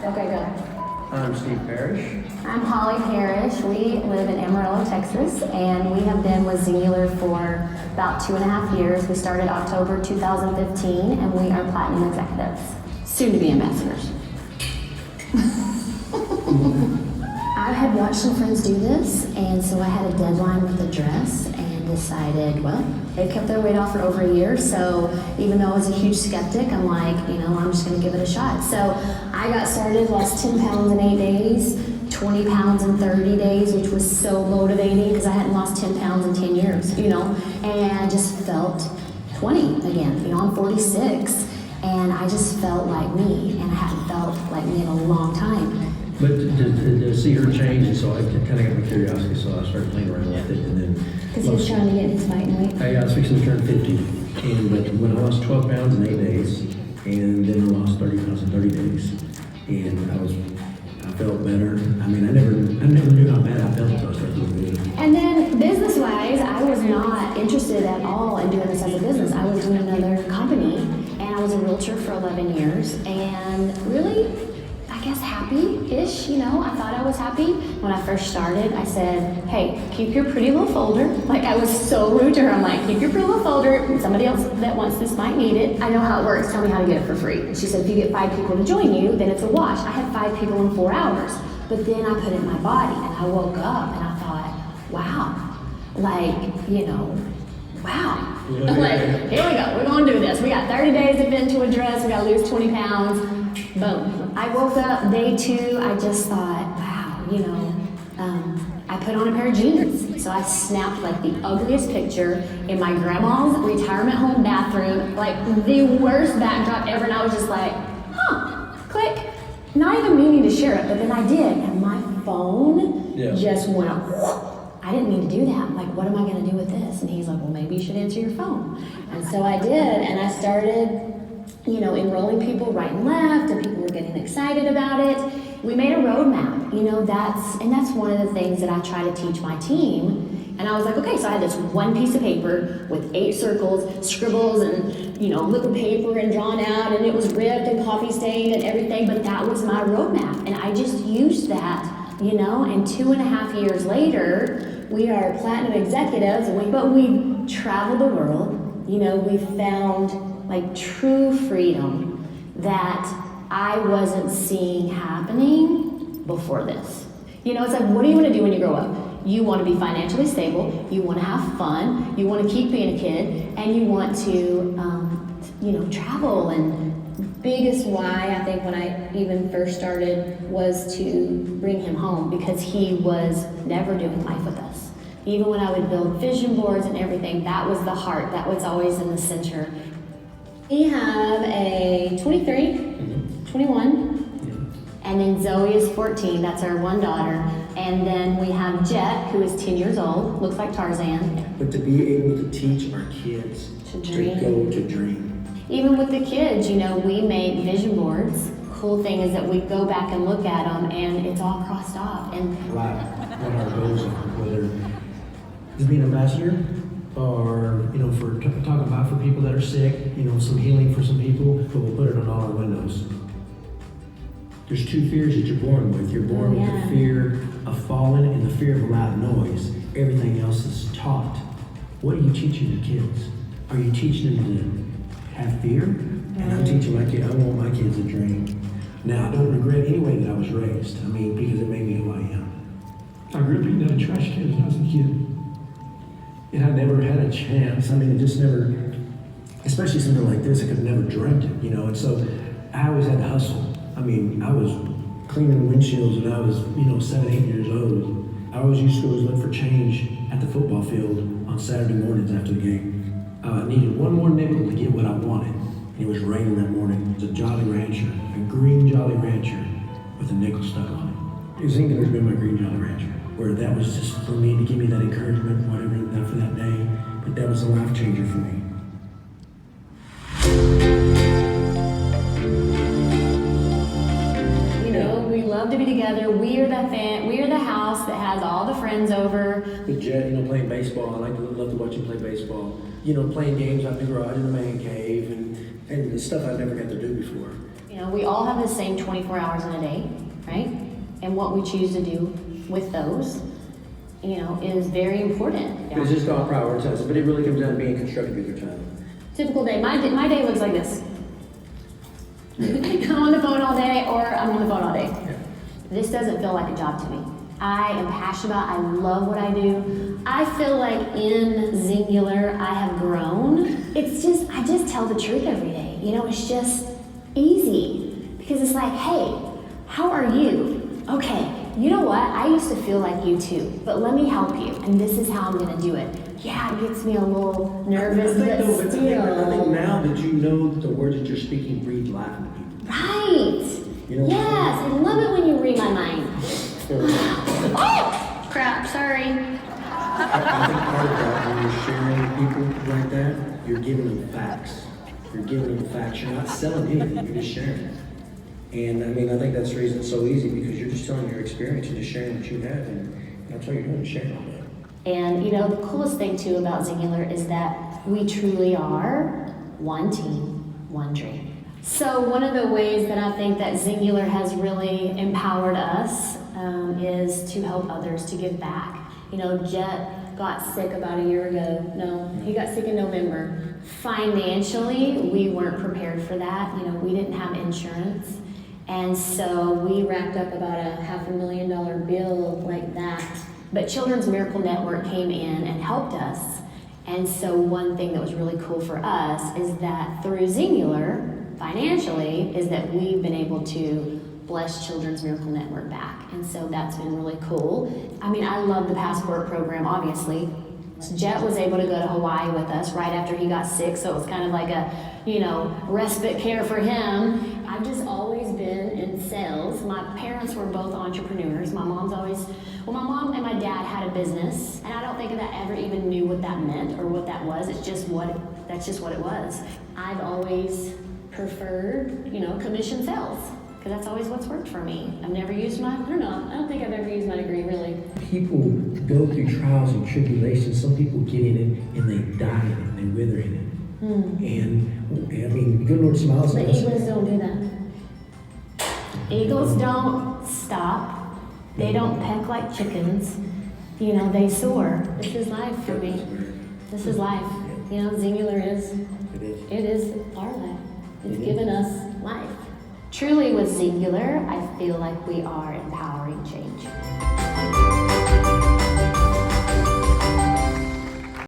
Okay, go. I'm Steve Parrish. I'm Holly Parrish. We live in Amarillo, Texas, and we have been with Singular for about 2.5 years. We started October 2015, and we are Platinum Executives, soon to be ambassadors. I had watched some friends do this, and so I had a deadline with a dress and decided, well, they've kept their weight off for over a year, so even though I was a huge skeptic, I'm like, I'm just gonna give it a shot. So I got started, lost 10 pounds in 8 days, 20 pounds in 30 days, which was so motivating because I hadn't lost 10 pounds in 10 years, and just felt 20 again. I'm 46, and I just felt like me, and I hadn't felt like me in a long time. But to see her change, and so I kind of got my curiosity, so I started playing around with it, and then... Because he was trying to get his height and weight? I was fixing to turn 50, but when I lost 12 pounds in 8 days, and then I lost 30 pounds in 30 days, and I felt better. I mean, I never knew how bad I felt until I started feeling good. And then business-wise, I was not interested at all in doing this as a business. I was doing another company, and I was a realtor for 11 years, and really, I guess happy-ish, I thought I was happy. When I first started, I said, hey, keep your pretty little folder. Like, I was so rude to her. I'm like, keep your pretty little folder. Somebody else that wants this might need it. I know how it works. Tell me how to get it for free. And she said, if you get 5 people to join you, then it's a wash. I had 5 people in 4 hours. But then I put it in my body, and I woke up, and I thought, wow. Wow. Yeah. I'm like, here we go. We're going to do this. We got 30 days to fit into a dress. We got to lose 20 pounds. Boom. I woke up day 2. I just thought, wow, I put on a pair of jeans. So I snapped like the ugliest picture in my grandma's retirement home bathroom, like the worst backdrop ever. And I was just like, click. Not even meaning to share it, but then I did. And my phone just went up. I didn't mean to do that. I'm like, what am I going to do with this? And he's like, well, maybe you should answer your phone. And so I did, and I started, enrolling people right and left, and people were getting excited about it. We made a roadmap, that's one of the things that I try to teach my team. And I was like, okay, so I had this one piece of paper with 8 circles, scribbles, and liquid paper and drawn out, and it was ripped and coffee stained and everything, but that was my roadmap. And I just used that, and 2.5 years later, we are Platinum Executives, but we traveled the world. We found like true freedom that I wasn't seeing happening before this. It's like, what do you want to do when you grow up? You want to be financially stable, you want to have fun, you want to keep being a kid, and you want to, travel. And biggest why, I think, when I even first started was to bring him home, because he was never doing life with us. Even when I would build vision boards and everything, that was the heart, that was always in the center. We have a 23, 21, and then Zoe is 14, that's our one daughter. And then we have Jet, who is 10 years old, looks like Tarzan. But to be able to teach our kids to dream. Go to dream. Even with the kids, we make vision boards. Cool thing is that we go back and look at them, and it's all crossed off. And what our goals are, whether it's being an ambassador, or for talking about for people that are sick, some healing for some people, but we'll put it on all our windows. There's 2 fears that you're born with. You're born with the fear of falling and the fear of loud noise. Everything else is taught. What are you teaching your kids? Are you teaching them to have fear? And I'm teaching my kids, I want my kids to dream. Now, I don't regret any way that I was raised. Because it made me who I am. I grew up eating out of trash cans when I was a kid. And I never had a chance. It just never, especially something like this, I could have never dreamt it, And so I always had to hustle. I was cleaning windshields when I was, 7, 8 years old. I always used to always look for change at the football field on Saturday mornings after the game. I needed one more nickel to get what I wanted. And it was raining that morning. It was a Jolly Rancher, a green Jolly Rancher with a nickel stuck on it. Singular's been my green Jolly Rancher, where that was just for me to give me that encouragement, whatever, for that day. But that was a life changer for me. We love to be together. We are the house that has all the friends over. With Jet, playing baseball. I love to watch him play baseball. Playing games out in the garage in the man cave, and the stuff I never got to do before. know, we all have the same 24 hours in a day, right? And what we choose to do with those, you know, is very important. It's just all prioritized, but it really comes down to being constructive with your time. Typical day. My day looks like this. I'm on the phone all day, or I'm on the phone all day. Yeah. This doesn't feel like a job to me. I am passionate about it. I love what I do. I feel like in Zingular, I have grown. It's just, I just tell the truth every day. You know, it's just easy. Because it's like, hey, how are you? Okay, you know what? I used to feel like you too, but let me help you. And this is how I'm gonna do it. Yeah, it gets me a little nervous, but still. I think now that you know that the words that you're speaking breathe life into people. Right. You know, Yes, I love it when you read my mind. Oh, crap, sorry. I think part of that, when you're sharing with people like that, you're giving them facts. You're giving them facts. You're not selling anything, you're just sharing. And I mean, I think that's the reason it's so easy, because you're just telling your experience and just sharing what you have, and that's all you're doing, is sharing all that. And you know, the coolest thing too about Zingular is that we truly are one team, one dream. So one of the ways that I think that Zingular has really empowered us is to help others, to give back. You know, Jet got sick about a year ago. No, he got sick in November. Financially, we weren't prepared for that. You know, we didn't have insurance. And so we racked up about a $500,000 bill like that. But Children's Miracle Network came in and helped us. And so one thing that was really cool for us is that through Zingular, financially, is that we've been able to bless Children's Miracle Network back. And so that's been really cool. I mean, I love the Passport program, obviously. Jet was able to go to Hawaii with us right after he got sick, so it was kind of like a, you know, respite care for him. I've just always been in sales. My parents were both entrepreneurs. My mom's always, well, my mom and my dad had a business, and I don't think that I ever even knew what that meant or what that was. It's just that's just what it was. I've always preferred, you know, commission sales, because that's always what's worked for me. I've never used I don't think I've ever used my degree, really. People go through trials and tribulations. Some people get in it and they die in it, they wither in it. And I mean, the good Lord smiles The on us. eagles don't do that. Eagles don't stop. They don't peck like chickens. You know, they soar. This is life for me. This is life. You know, Zingular is. It is our life. It's given us life. Truly with Zingular, I feel like we are empowering change.